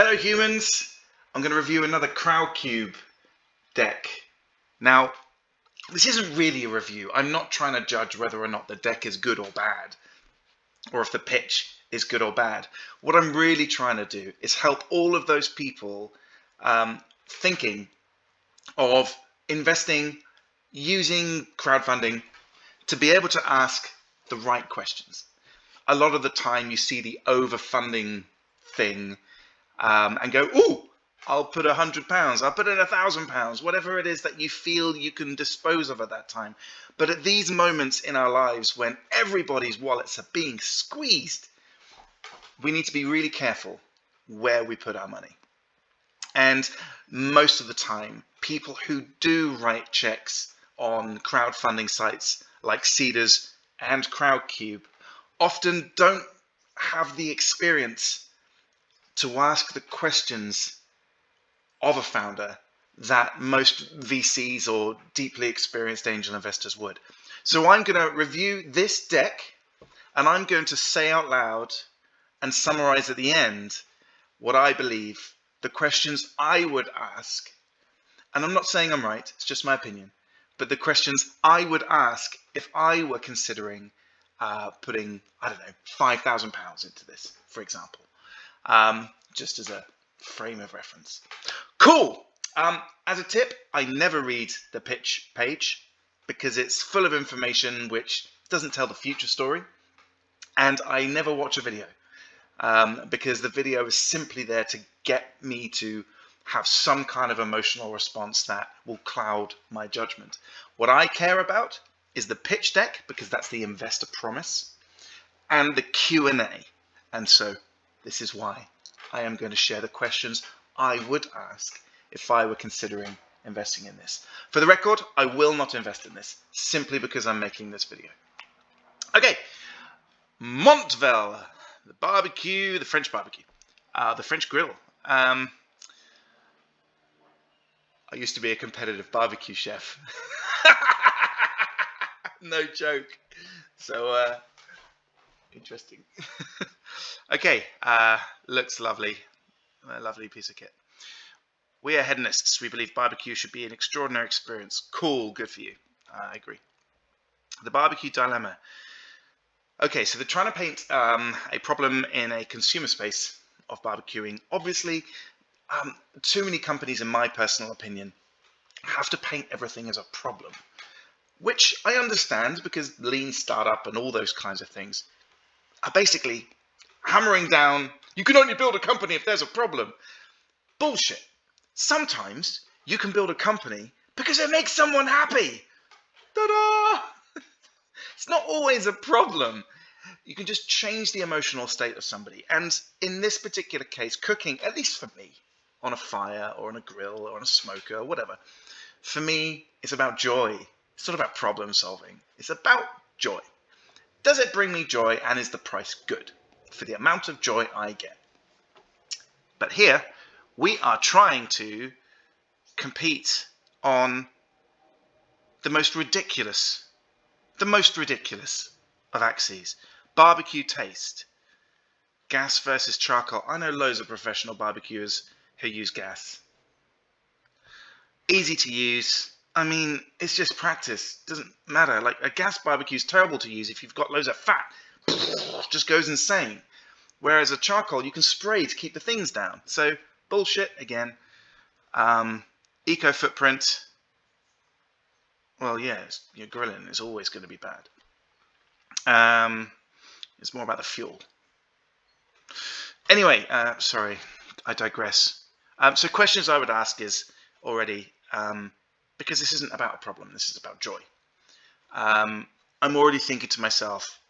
Hello humans, I'm going to review another Crowdcube deck. Now, this isn't really a review. I'm not trying to judge whether or not the deck is good or bad, or if the pitch is good or bad. What I'm really trying to do is help all of those people thinking of investing using crowdfunding to be able to ask the right questions. A lot of the time you see the overfunding thing and go, ooh, I'll put £100, I'll put in £1,000, whatever it is that you feel you can dispose of at that time. But at these moments in our lives when everybody's wallets are being squeezed, we need to be really careful where we put our money. And most of the time, people who do write checks on crowdfunding sites like Seedrs and Crowdcube often don't have the experience to ask the questions of a founder that most VCs or deeply experienced angel investors would. So I'm going to review this deck and I'm going to say out loud and summarize at the end what I believe the questions I would ask. And I'm not saying I'm right, it's just my opinion, but the questions I would ask if I were considering putting, I don't know, £5,000 into this, for example. Just as a frame of reference. Cool. As a tip, I never read the pitch page because it's full of information which doesn't tell the future story, and I never watch a video because the video is simply there to get me to have some kind of emotional response that will cloud my judgment. What I care about is the pitch deck because that's the investor promise, and the Q&A. And so this is why I am going to share the questions I would ask if I were considering investing in this. For the record, I will not invest in this, simply because I'm making this video. Okay, Montvel, the barbecue, the French barbecue, the French grill. I used to be a competitive barbecue chef. No joke. So, interesting. Okay, looks lovely. A lovely piece of kit. We are hedonists. We believe barbecue should be an extraordinary experience. Cool, good for you. I agree. The barbecue dilemma. Okay, so they're trying to paint a problem in a consumer space of barbecuing. Obviously, too many companies, in my personal opinion, have to paint everything as a problem, which I understand because lean startup and all those kinds of things are basically hammering down, you can only build a company if there's a problem. Bullshit. Sometimes you can build a company because it makes someone happy. Ta-da! It's not always a problem. You can just change the emotional state of somebody. And in this particular case, cooking, at least for me, on a fire or on a grill or on a smoker or whatever, for me, it's about joy. It's not about problem solving. It's about joy. Does it bring me joy, and is the price good for the amount of joy I get? But here, we are trying to compete on the most ridiculous of axes. Barbecue taste. Gas versus charcoal. I know loads of professional barbecuers who use gas. Easy to use. I mean, it's just practice. Doesn't matter. Like, a gas barbecue is terrible to use if you've got loads of fat. Just goes insane. Whereas a charcoal, you can spray to keep the things down. So, bullshit again. Eco footprint. Well, yeah, your grilling is always going to be bad. It's more about the fuel. Anyway, sorry, I digress. So questions I would ask is already, because this isn't about a problem, this is about joy. I'm already thinking to myself,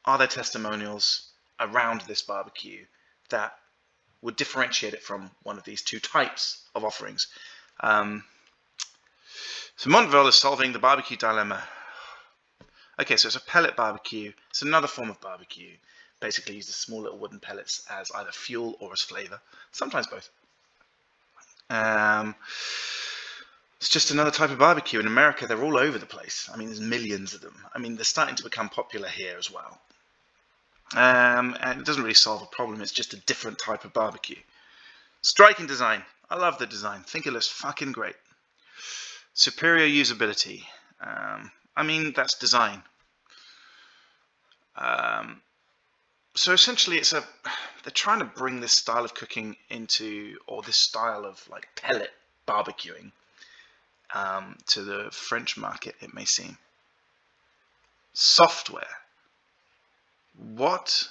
are there testimonials around this barbecue that would differentiate it from one of these two types of offerings? So Montvel is solving the barbecue dilemma. Okay, so it's a pellet barbecue. It's another form of barbecue. Basically uses small little wooden pellets as either fuel or as flavor. Sometimes both. It's just another type of barbecue. In America, they're all over the place. I mean, there's millions of them. I mean, they're starting to become popular here as well. And it doesn't really solve a problem. It's just a different type of barbecue. Striking design. I love the design. Think it looks fucking great. Superior usability. I mean, that's design. So essentially, they're trying to bring this style of cooking into, or this style of like pellet barbecuing, to the French market, it may seem. Software. What?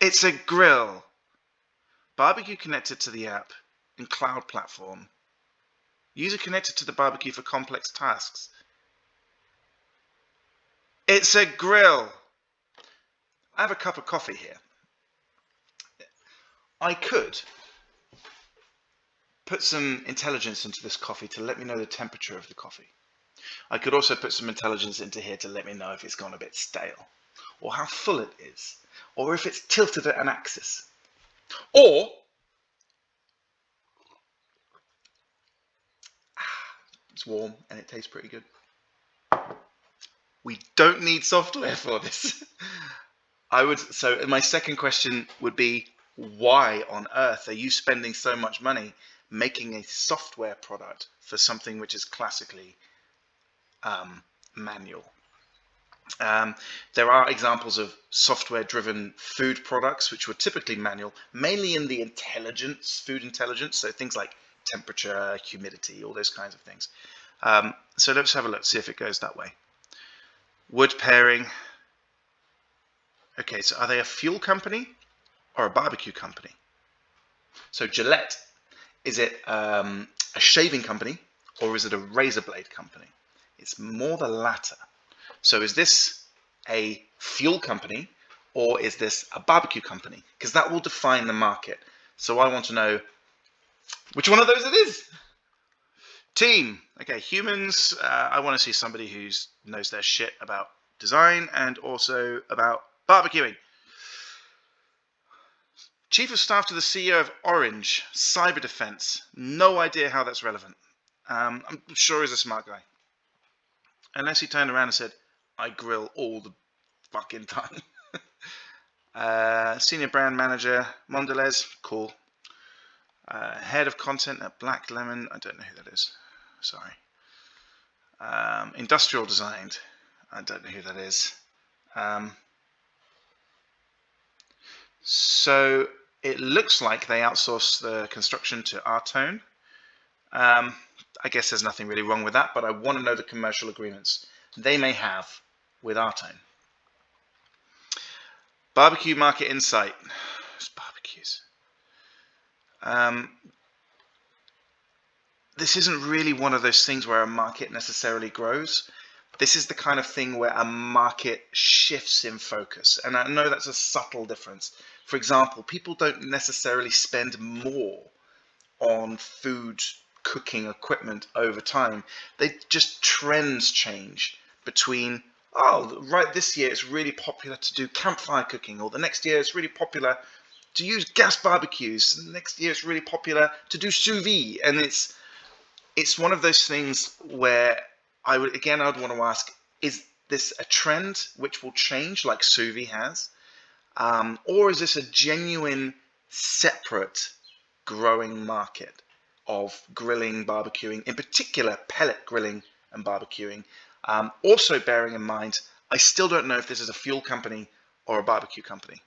It's a grill. Barbecue connected to the app and cloud platform. User connected to the barbecue for complex tasks. It's a grill. I have a cup of coffee here. I could put some intelligence into this coffee to let me know the temperature of the coffee. I could also put some intelligence into here to let me know if it's gone a bit stale, or how full it is, or if it's tilted at an axis. Or it's warm and it tastes pretty good. We don't need software for this. So my second question would be, why on earth are you spending so much money making a software product for something which is classically manual? There are examples of software-driven food products which were typically manual, mainly in the food intelligence, so things like temperature, humidity, all those kinds of things. So let's have a look, see if it goes that way. Wood pairing. Okay, so are they a fuel company or a barbecue company? So Gillette, is it a shaving company or is it a razor blade company? It's more the latter. So is this a fuel company or is this a barbecue company? Because that will define the market. So I want to know which one of those it is. Team. Okay, humans. I want to see somebody who knows their shit about design and also about barbecuing. Chief of Staff to the CEO of Orange, cyber defense. No idea how that's relevant. I'm sure he's a smart guy. Unless he turned around and said, I grill all the fucking time. Senior brand manager, Mondelez, cool. Head of content at Black Lemon, I don't know who that is. Sorry. Industrial designed, I don't know who that is. So it looks like they outsource the construction to Artone. I guess there's nothing really wrong with that, but I want to know the commercial agreements they may have with Artone. Barbecue market insight. It's barbecues. This isn't really one of those things where a market necessarily grows. This is the kind of thing where a market shifts in focus. And I know that's a subtle difference. For example, people don't necessarily spend more on food cooking equipment over time. Trends change between, right, this year it's really popular to do campfire cooking, or the next year it's really popular to use gas barbecues, and the next year it's really popular to do sous vide. And it's one of those things where I would want to ask, is this a trend which will change like sous vide has? Or is this a genuine, separate, growing market of grilling, barbecuing, in particular pellet grilling and barbecuing? Also bearing in mind, I still don't know if this is a fuel company or a barbecue company.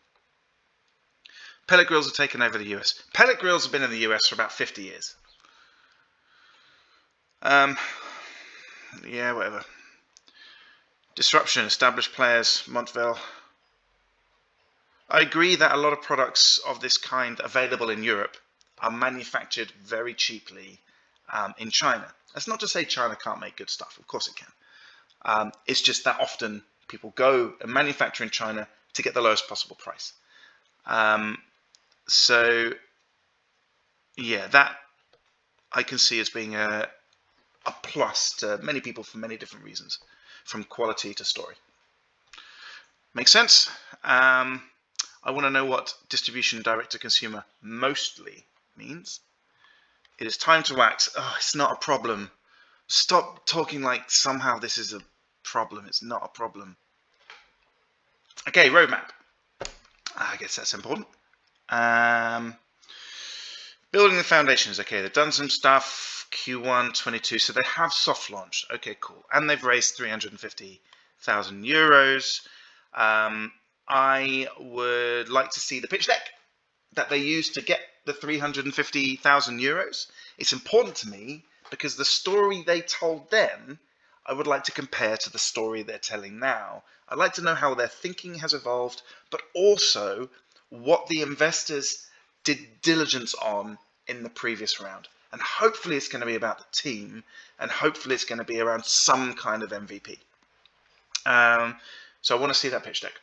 Pellet grills have taken over the US. Pellet grills have been in the US for about 50 years. Yeah, whatever. Disruption, established players, Montvel. I agree that a lot of products of this kind available in Europe are manufactured very cheaply in China. That's not to say China can't make good stuff. Of course it can. It's just that often people go and manufacture in China to get the lowest possible price. So, yeah, that I can see as being a plus to many people for many different reasons, from quality to story. Makes sense? I want to know what distribution direct to consumer mostly means. It is time to act. Oh, it's not a problem. Stop talking like somehow this is a problem. It's not a problem. Okay, roadmap. I guess that's important. building the foundations. Okay, they've done some stuff. Q1 22, so they have soft launched. Okay, cool, and they've raised 350,000 euros. I would like to see the pitch deck that they used to get the 350,000 euros. It's important to me because the story they told then, I would like to compare to the story they're telling now. I'd like to know how their thinking has evolved, but also what the investors did diligence on in the previous round. And hopefully it's going to be about the team, and hopefully it's going to be around some kind of MVP. So I want to see that pitch deck.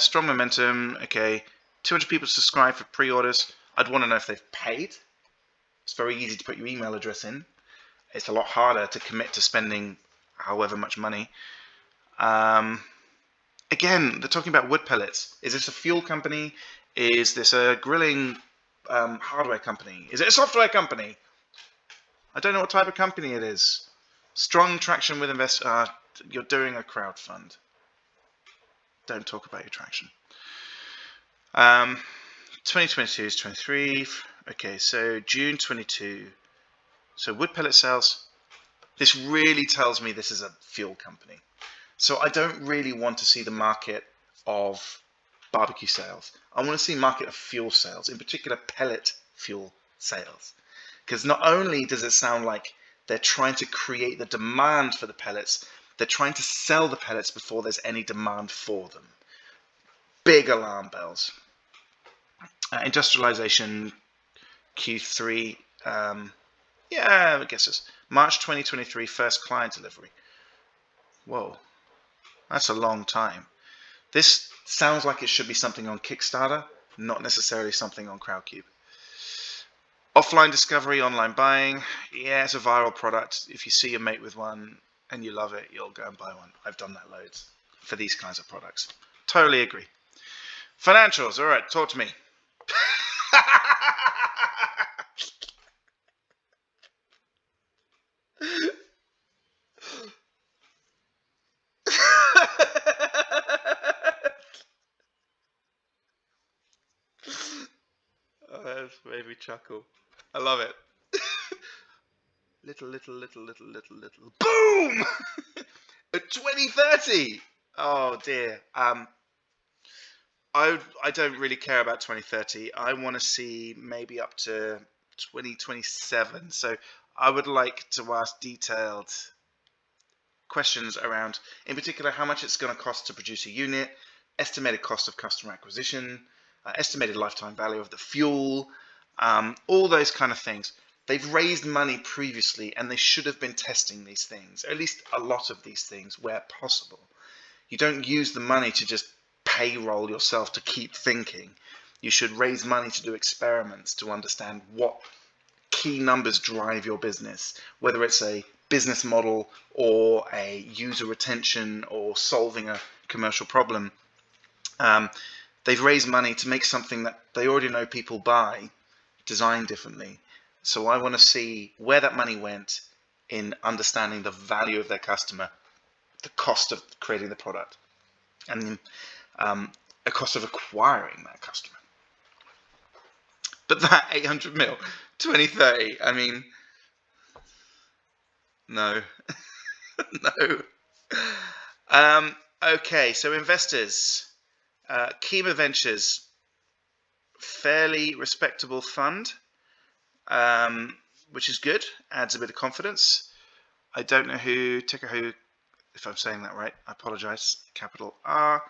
Strong momentum. Okay, 200 people subscribe for pre-orders. I'd want to know if they've paid. It's very easy to put your email address in. It's a lot harder to commit to spending however much money. Again, they're talking about wood pellets. Is this a fuel company? Is this a grilling hardware company? Is it a software company? I don't know what type of company it is. Strong traction with investors. You're doing a crowdfund. Don't talk about your traction. 2022 is 23. Okay, so June 22. So wood pellet sales. This really tells me this is a fuel company. So I don't really want to see the market of barbecue sales. I want to see market of fuel sales, in particular pellet fuel sales. Because not only does it sound like they're trying to create the demand for the pellets, they're trying to sell the pellets before there's any demand for them. Big alarm bells. Industrialization Q3. Yeah, I guess it's March 2023, first client delivery. Whoa, that's a long time. This sounds like it should be something on Kickstarter, not necessarily something on Crowdcube. Offline discovery, online buying. Yeah, it's a viral product. If you see your mate with one and you love it, you'll go and buy one. I've done that loads for these kinds of products. Totally agree. Financials, all right, talk to me. Oh, that's made me chuckle. I love it. Little. Boom! At 2030. Oh dear. I don't really care about 2030. I want to see maybe up to 2027. So I would like to ask detailed questions around, in particular, how much it's going to cost to produce a unit, estimated cost of customer acquisition, estimated lifetime value of the fuel, all those kind of things. They've raised money previously and they should have been testing these things, or at least a lot of these things where possible. You don't use the money to just payroll yourself to keep thinking. You should raise money to do experiments to understand what key numbers drive your business, whether it's a business model or a user retention or solving a commercial problem. They've raised money to make something that they already know people buy, designed differently. So I want to see where that money went in understanding the value of their customer, the cost of creating the product, and a cost of acquiring that customer. But that 800 mil, 2030, I mean, no. No. Okay, so investors. Kima Ventures, fairly respectable fund, which is good, adds a bit of confidence. I don't know who, ticker who, if I'm saying that right, I apologize, capital R.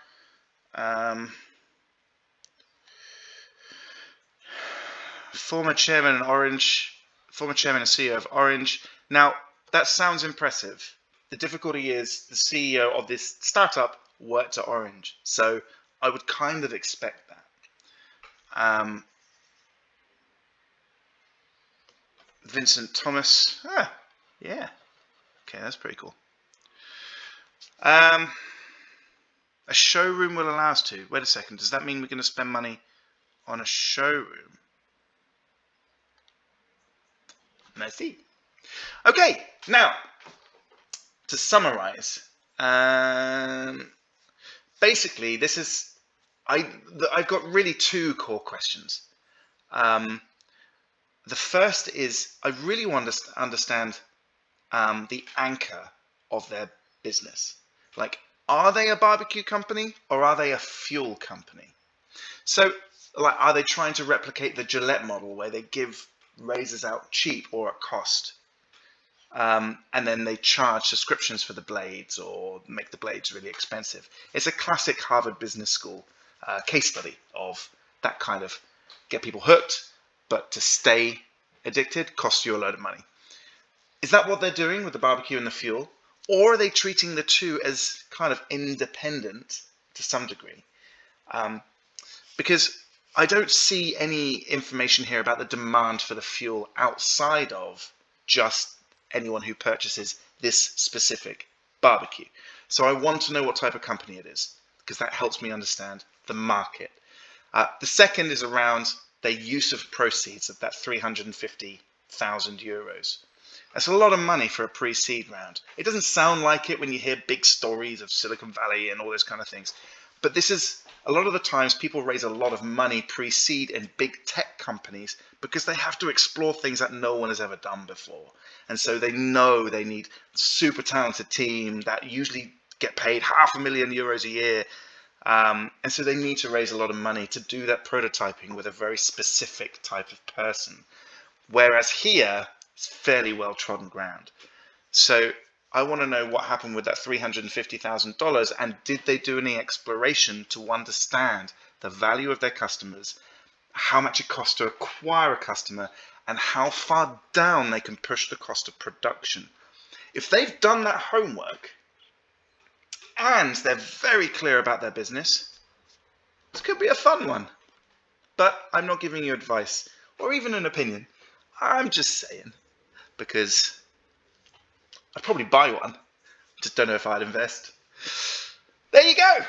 Former chairman and CEO of Orange. Now, that sounds impressive. The difficulty is the CEO of this startup worked at Orange, so I would kind of expect that. Vincent Thomas. Yeah. Okay, that's pretty cool. A showroom will allow us to. Wait a second. Does that mean we're going to spend money on a showroom? Merci. Okay, now to summarize, basically, this is I've got really two core questions. The first is I really want to understand the anchor of their business. Like, are they a barbecue company or are they a fuel company? So, like, are they trying to replicate the Gillette model where they give razors out cheap or at cost? And then they charge subscriptions for the blades or make the blades really expensive. It's a classic Harvard Business School case study of that kind of get people hooked, but to stay addicted costs you a load of money. Is that what they're doing with the barbecue and the fuel? Or are they treating the two as kind of independent to some degree? Because I don't see any information here about the demand for the fuel outside of just anyone who purchases this specific barbecue. So I want to know what type of company it is, because that helps me understand the market. The second is around their use of proceeds of that 350,000 euros. That's a lot of money for a pre-seed round. It doesn't sound like it when you hear big stories of Silicon Valley and all those kind of things. But this is, a lot of the times people raise a lot of money pre-seed in big tech companies because they have to explore things that no one has ever done before. And so they know they need super talented team that usually get paid €500,000 a year. And so they need to raise a lot of money to do that prototyping with a very specific type of person. Whereas here, it's fairly well trodden ground. So I want to know what happened with that $350,000 and did they do any exploration to understand the value of their customers, how much it costs to acquire a customer, and how far down they can push the cost of production. If they've done that homework and they're very clear about their business, this could be a fun one. But I'm not giving you advice or even an opinion. I'm just saying, because I'd probably buy one. Just don't know if I'd invest. There you go.